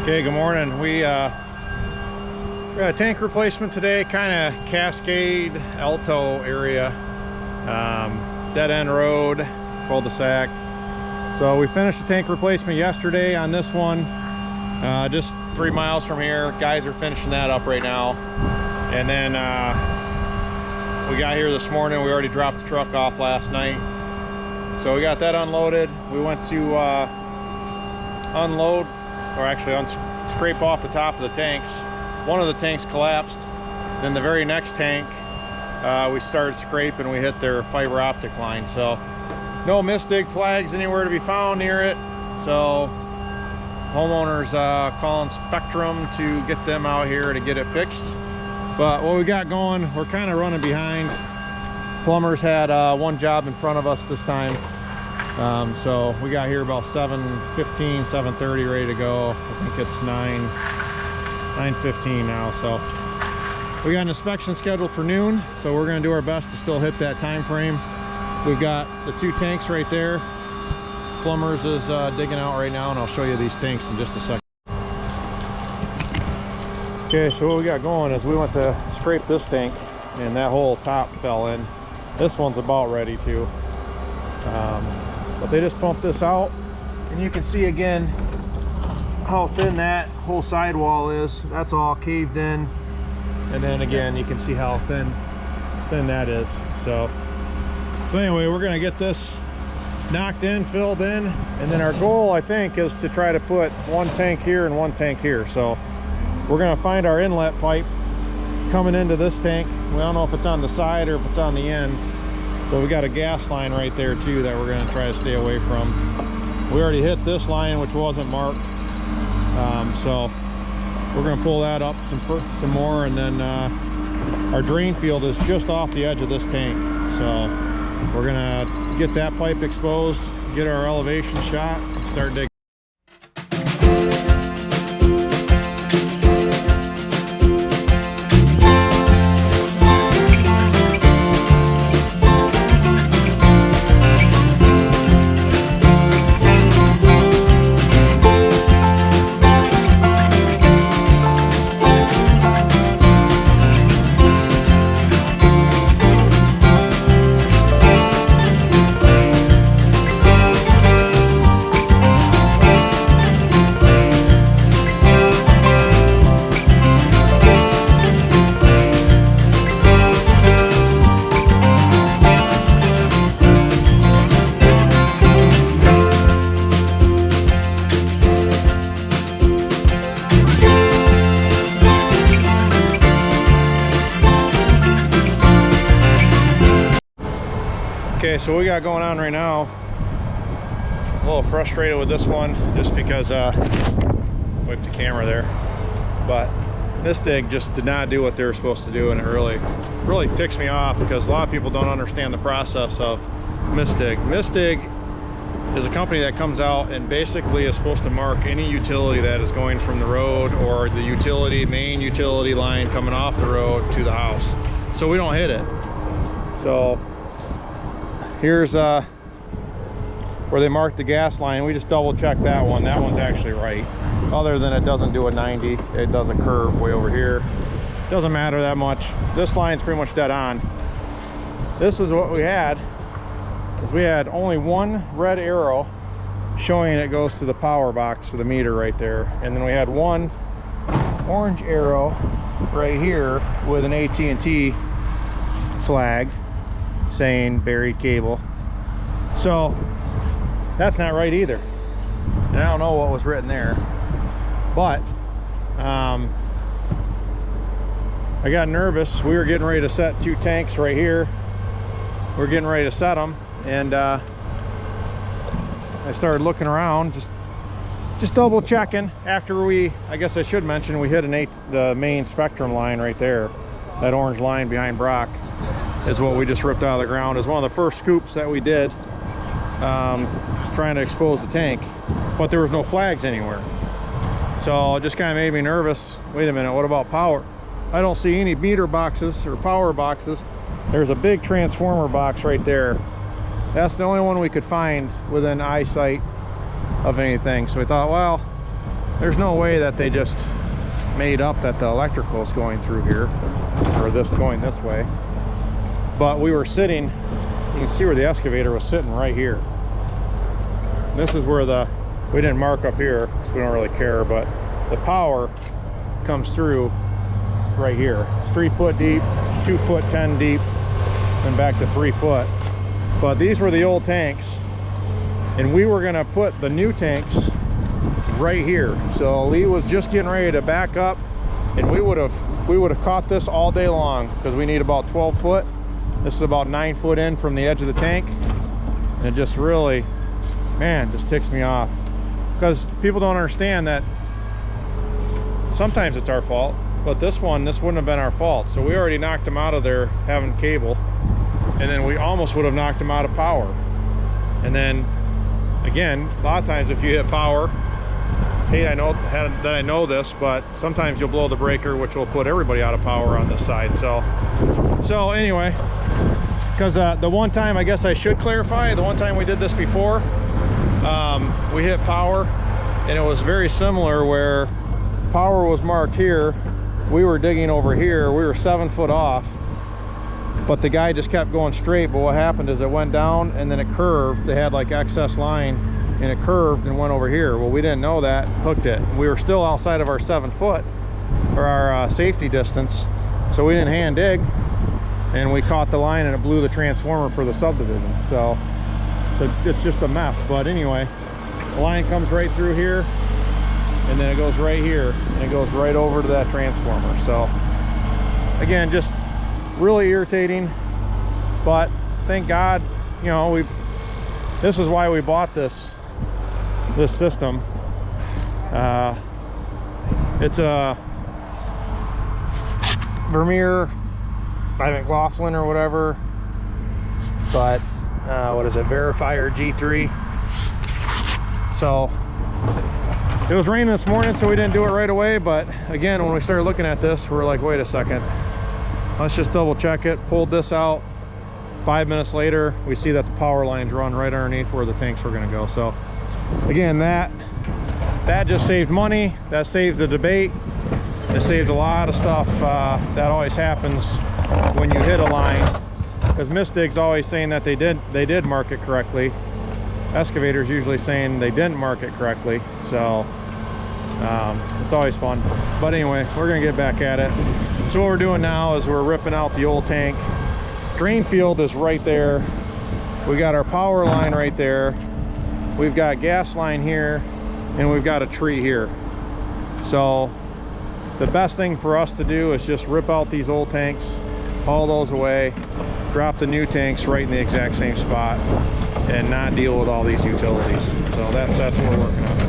Okay, good morning. We got a tank replacement today, kind of Cascade, Alto area, dead end road, cul-de-sac. So we finished the tank replacement yesterday on this one, just 3 miles from here. Guys are finishing that up right now. And then we got here this morning. We already dropped the truck off last night. So we got that unloaded. We went to unload, or actually scrape off the top of the tanks. One of the tanks collapsed. Then the very next tank, we started scraping. We hit their fiber optic line. So no misdig flags anywhere to be found near it. So homeowners calling Spectrum to get them out here to get it fixed. But what we got going, we're kind of running behind. Plumbers had one job in front of us this time. So we got here about 7:15, 7:30, ready to go. I think it's 9:15 now. So we got an inspection scheduled for noon. So we're going to do our best to still hit that time frame. We've got the 2 tanks right there. Plumbers is digging out right now, and I'll show you these tanks in just a second. Okay, so what we got going is we went to scrape this tank, and that whole top fell in. This one's about ready to. But they just pumped this out, and you can see again how thin that whole sidewall is. That's all caved in, and then again you can see how thin that is. So anyway, we're gonna get this knocked in, filled in, and then our goal, I think, is to try to put 1 tank here and 1 tank here. So we're gonna find our inlet pipe coming into this tank. We don't know if it's on the side or if it's on the end. So we got a gas line right there too that we're going to try to stay away from. We already hit this line, which wasn't marked. So we're going to pull that up some more, and then our drain field is just off the edge of this tank. So we're going to get that pipe exposed, get our elevation shot, and start digging. Okay, so what we got going on right now, a little frustrated with this one just because whipped the camera there, but this dig just did not do what they were supposed to do, and it really ticks me off because a lot of people don't understand the process of Mistig. Mistig is a company that comes out and basically is supposed to mark any utility that is going from the road or the main utility line coming off the road to the house, so we don't hit it. So here's where they marked the gas line. We just double checked that one. That one's actually right. Other than it doesn't do a 90. It does a curve way over here. Doesn't matter that much. This line's pretty much dead on. This is what we had. We had only 1 red arrow showing it goes to the power box, to the meter right there. And then we had 1 orange arrow right here with an AT&T flag saying buried cable. So that's not right either, and I don't know what was written there, but I got nervous. We were getting ready to set 2 tanks right here. We're getting ready to set them, and I started looking around, just double checking after I guess I should mention we hit the main Spectrum line right there. That orange line behind Brock is what we just ripped out of the ground. Is one of the first scoops that we did, trying to expose the tank, but there was no flags anywhere. So it just kind of made me nervous. Wait a minute, what about power? I don't see any meter boxes or power boxes. There's a big transformer box right there. That's the only one we could find within eyesight of anything. So we thought, well, there's no way that they just made up that the electrical is going through here, or this going this way. But we were sitting, you can see where the excavator was sitting right here. This is where we didn't mark up here because we don't really care, but the power comes through right here. It's 3 foot deep, 2 foot 10 deep, and back to 3 foot. But these were the old tanks, and we were gonna put the new tanks right here. So Lee was just getting ready to back up, and we would have caught this all day long because we need about 12 foot. This is about 9 foot in from the edge of the tank, and it just really, man, just ticks me off because people don't understand that sometimes it's our fault, but this wouldn't have been our fault. So we already knocked them out of there having cable, and then we almost would have knocked them out of power. And then again, a lot of times if you hit power, hey, I know this, but sometimes you'll blow the breaker, which will put everybody out of power on this side. So anyway, because the one time, I guess I should clarify, the one time we did this before, we hit power, and it was very similar where power was marked here, we were digging over here, we were 7 foot off, but the guy just kept going straight. But what happened is it went down and then it curved. They had like excess line, and it curved and went over here. Well, we didn't know that, hooked it. We were still outside of our 7 foot, or our safety distance, so we didn't hand dig, and we caught the line and it blew the transformer for the subdivision. So it's just a mess. But anyway, the line comes right through here, and then it goes right here, and it goes right over to that transformer. So again, just really irritating, but thank God, you know, this is why we bought this system. It's a Vermeer by McLaughlin or whatever, but what is it, Verifier G3. So it was raining this morning, so we didn't do it right away. But again, when we started looking at this, we're like, wait a second, let's just double check it. Pulled this out. 5 minutes later, we see that the power lines run right underneath where the tanks were going to go. So again, that just saved money. That saved the debate. It saved a lot of stuff. That always happens when you hit a line, because Misdig's always saying that they did mark it correctly. Excavators usually saying they didn't mark it correctly. So it's always fun. But anyway, we're gonna get back at it. So what we're doing now is we're ripping out the old tank. Drain field is right there. We got our power line right there. We've got gas line here, and we've got a tree here. So the best thing for us to do is just rip out these old tanks, haul those away, drop the new tanks right in the exact same spot, and not deal with all these utilities. So that's what we're working on.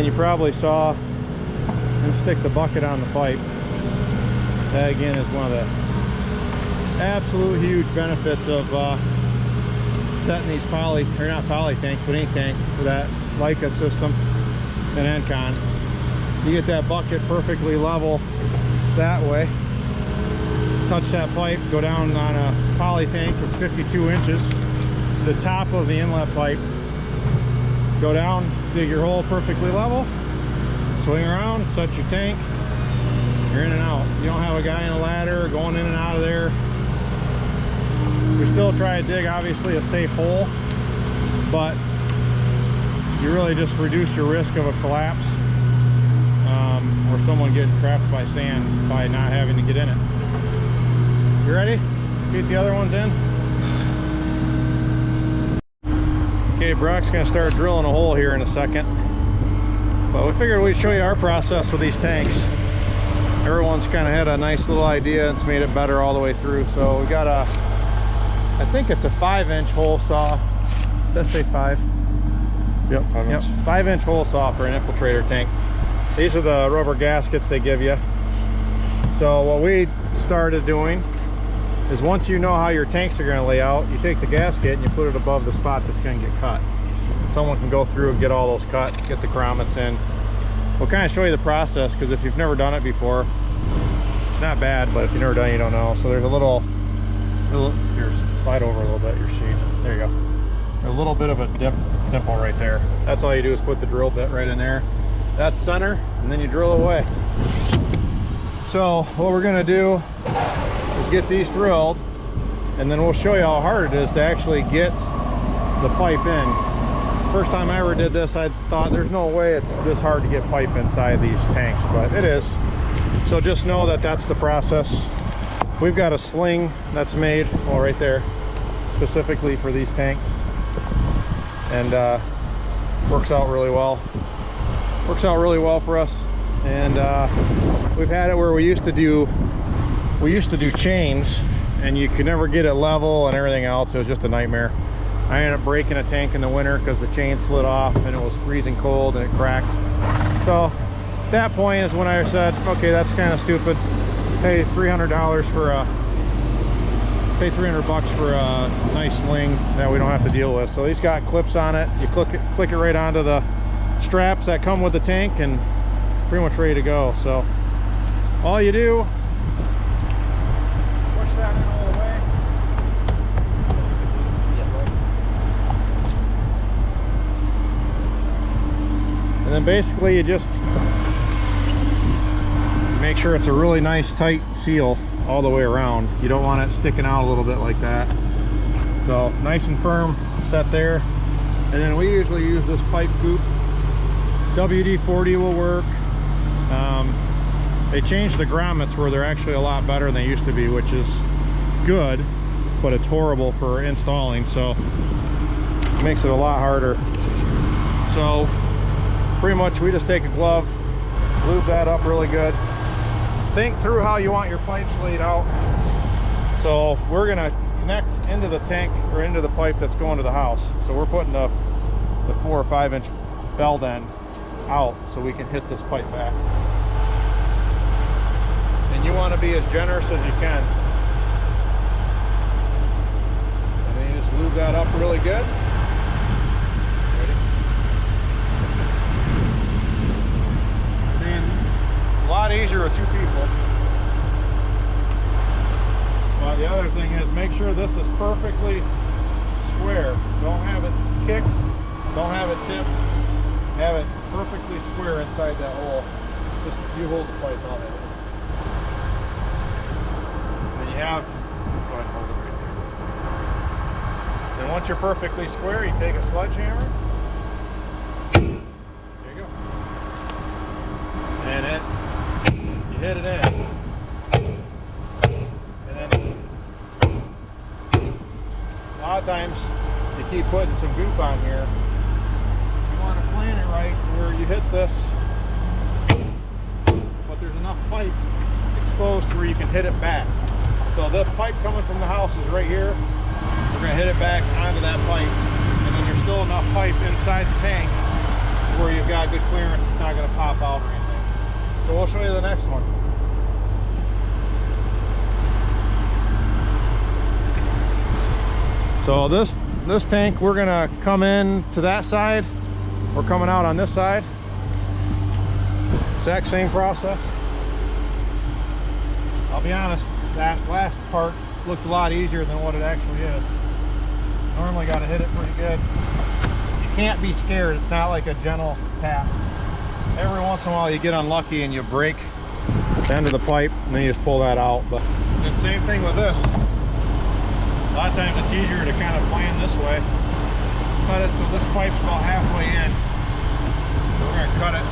you probably saw him stick the bucket on the pipe. That again is one of the absolute huge benefits of setting these not poly tanks, but any tank for that Leica system and Encon. You get that bucket perfectly level that way. Touch that pipe, go down on a poly tank, it's 52 inches to the top of the inlet pipe. Go down, dig your hole perfectly level, swing around, set your tank, you're in and out. You don't have a guy in a ladder going in and out of there. We still try to dig obviously a safe hole, but you really just reduce your risk of a collapse or someone getting trapped by sand by not having to get in it. You ready? Get the other ones in. Okay, Brock's gonna start drilling a hole here in a second, but we figured we'd show you our process with these tanks. Everyone's kind of had a nice little idea and it's made it better all the way through. So we got a, I think it's a 5-inch hole saw. Does that say 5? Yep, 5 inch. 5-inch hole saw for an infiltrator tank. These are the rubber gaskets they give you. So what we started doing is, once you know how your tanks are going to lay out, you take the gasket and you put it above the spot that's going to get cut. Someone can go through and get all those cut, get the grommets in. We'll kind of show you the process, because if you've never done it before, it's not bad, but if you've never done it, you don't know. So there's a little here, slide over a little bit, your sheet. There you go. There's a little bit of a dimple right there. That's all you do is put the drill bit right in there. That's center, and then you drill away. So what we're going to do is get these drilled, and then we'll show you how hard it is to actually get the pipe in. First time I ever did this, I thought there's no way it's this hard to get pipe inside these tanks, but it is. So just know that that's the process. We've got a sling that's made, well, right there, specifically for these tanks, and works out really well. Works out really well for us. And we've had it where we used to do chains, and you could never get it level and everything else. It was just a nightmare. I ended up breaking a tank in the winter because the chain slid off and it was freezing cold and it cracked. So at that point is when I said, okay, that's kind of stupid. Pay $300 for a pay $300 for a nice sling that we don't have to deal with. So these got clips on it. You click it right onto the straps that come with the tank, and pretty much ready to go. So all you do, push that in all the way. And then basically you just make sure it's a really nice tight seal all the way around. You don't want it sticking out a little bit like that. So nice and firm, set there. And then we usually use this pipe coop. WD-40 will work. They changed the grommets where they're actually a lot better than they used to be, which is good, but it's horrible for installing, so it makes it a lot harder. So pretty much we just take a glove, lube that up really good. Think through how you want your pipes laid out. So we're gonna connect into the tank or into the pipe that's going to the house. So we're putting the 4 or 5 inch belt end out so we can hit this pipe back. And you want to be as generous as you can. And then you just lube that up really good. Ready? And it's a lot easier with 2 people. But the other thing is, make sure this is perfectly square. Don't have it kicked, don't have it tipped. Have it perfectly square inside that hole. Just you hold the pipe on it. And you have, go ahead and hold it right there. Then once you're perfectly square, you take a sledgehammer. There you go. And then you hit it in. And then a lot of times you keep putting some goop on here. Want to plan it right where you hit this, but there's enough pipe exposed to where you can hit it back. So the pipe coming from the house is right here. We're going to hit it back onto that pipe, and then there's still enough pipe inside the tank where you've got good clearance, it's not going to pop out or anything. So we'll show you the next one. So this tank, we're going to come in to that side. We're coming out on this side. Exact same process. I'll be honest, that last part looked a lot easier than what it actually is. Normally got to hit it pretty good. You can't be scared. It's not like a gentle tap. Every once in a while you get unlucky and you break the end of the pipe and then you just pull that out. But then same thing with this. A lot of times it's easier to kind of plan this way. Cut it so this pipe's about halfway in. So we're going to cut it.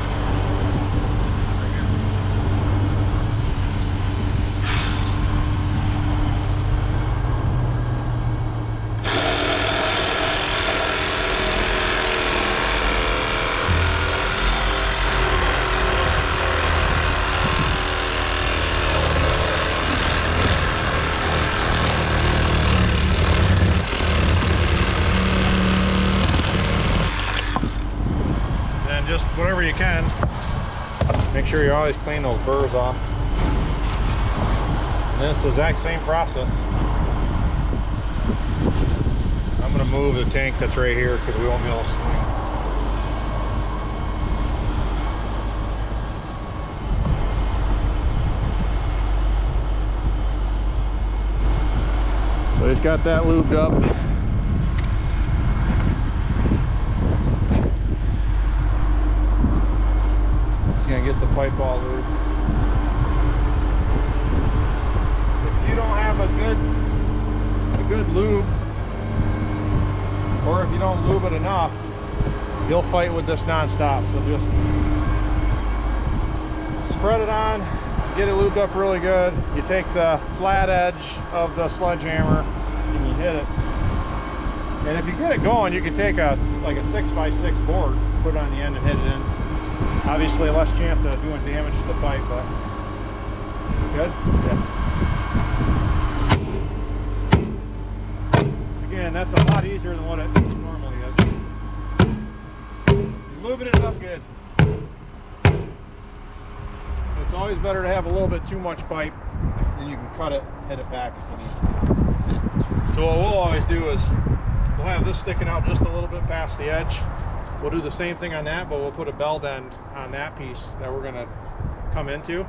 Just whatever you can, make sure you always clean those burrs off. And it's the exact same process. I'm going to move the tank that's right here because we won't be able to swing. So he's got that lubed up. Gonna get the pipe all lubed. If you don't have a good lube, or if you don't lube it enough, you'll fight with this non-stop. So just spread it on, get it lubed up really good. You take the flat edge of the sledgehammer and you hit it. And if you get it going, you can take like a 6x6 board, put it on the end and hit it in. Obviously less chance of doing damage to the pipe, but good? Yeah. Again, that's a lot easier than what it normally is. You're lubing it up good. It's always better to have a little bit too much pipe, and you can cut it, hit it back if you need. So what we'll always do is we'll have this sticking out just a little bit past the edge. We'll do the same thing on that, but we'll put a belt end on that piece that we're going to come into.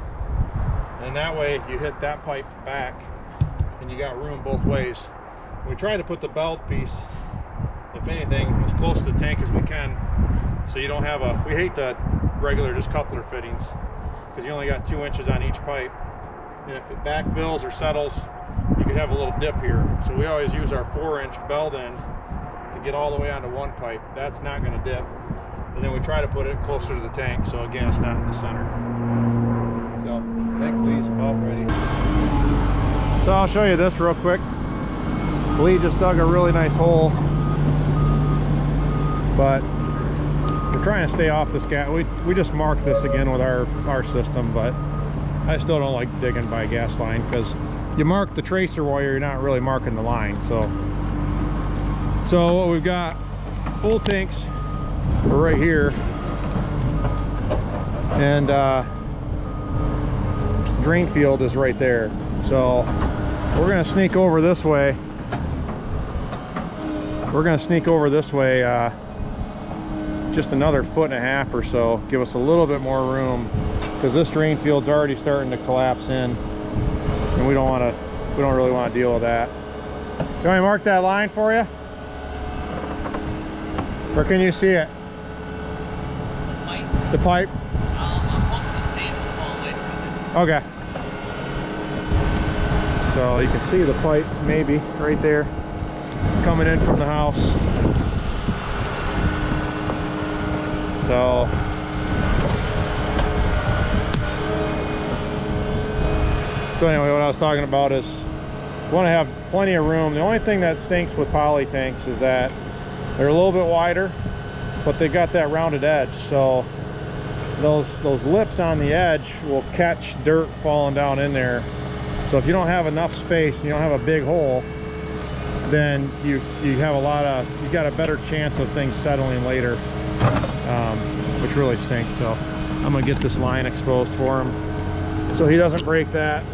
And that way you hit that pipe back and you got room both ways. We try to put the belt piece, if anything, as close to the tank as we can. So you don't have we hate the regular just coupler fittings because you only got 2 inches on each pipe. And if it backfills or settles, you could have a little dip here. So we always use our 4-inch belt end get all the way onto one pipe. That's not going to dip, and then we try to put it closer to the tank, so again it's not in the center. So thankfully he's about ready. So I'll show you this real quick. Lee just dug a really nice hole, but we're trying to stay off this gas. We just marked this again with our system, but I still don't like digging by a gas line because you mark the tracer wire, you're not really marking the line. So what we've got, full tanks are right here, and drain field is right there. So we're gonna sneak over this way. Just another 1.5 feet or so, give us a little bit more room, because this drain field's already starting to collapse in, and we don't really want to deal with that. You want me to mark that line for you? Where can you see it? The pipe? I'm hoping to see it all the way through. Okay. So you can see the pipe maybe right there coming in from the house. So anyway, what I was talking about is you want to have plenty of room. The only thing that stinks with poly tanks is that they're a little bit wider, but they got that rounded edge, so those lips on the edge will catch dirt falling down in there. So if you don't have enough space and you don't have a big hole, then you got a better chance of things settling later. which really stinks. So I'm gonna get this line exposed for him so he doesn't break that.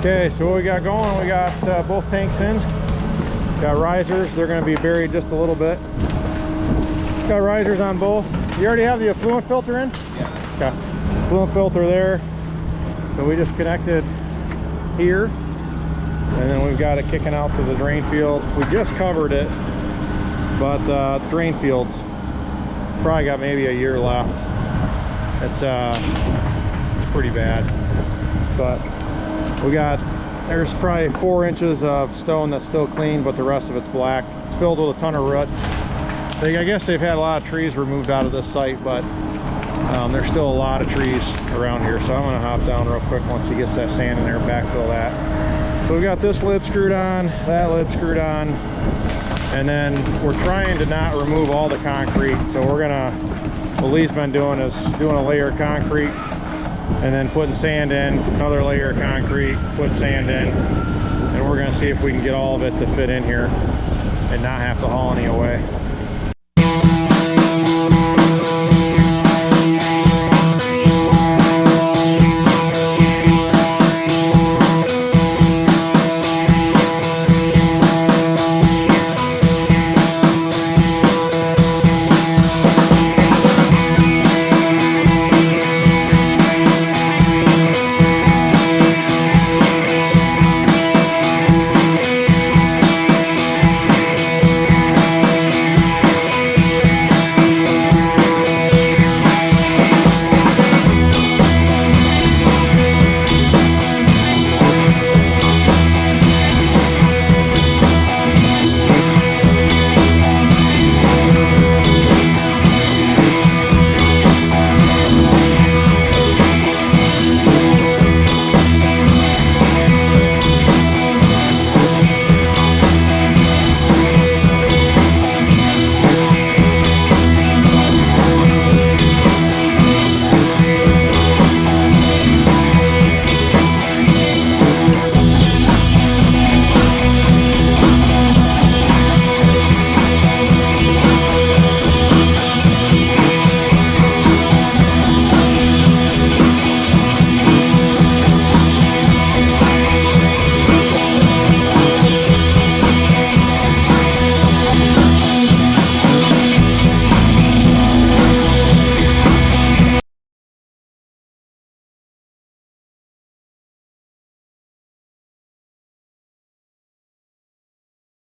Okay, so what we got going, we got both tanks in. Got risers, they're going to be buried just a little bit. Got risers on both. You already have the effluent filter in? Yeah. Okay. Effluent filter there. So we just connected here. And then we've got it kicking out to the drain field. We just covered it, but drain field's probably got maybe a year left. It's pretty bad. But there's probably 4 inches of stone that's still clean, but the rest of it's black. It's filled with a ton of roots. I guess they've had a lot of trees removed out of this site, but there's still a lot of trees around here. So I'm gonna hop down real quick once he gets that sand in there and backfill that. So we got this lid screwed on, that lid screwed on, and then we're trying to not remove all the concrete. So what Lee's been doing is doing a layer of concrete and then putting sand in, another layer of concrete, put sand in, and we're gonna see if we can get all of it to fit in here and not have to haul any away.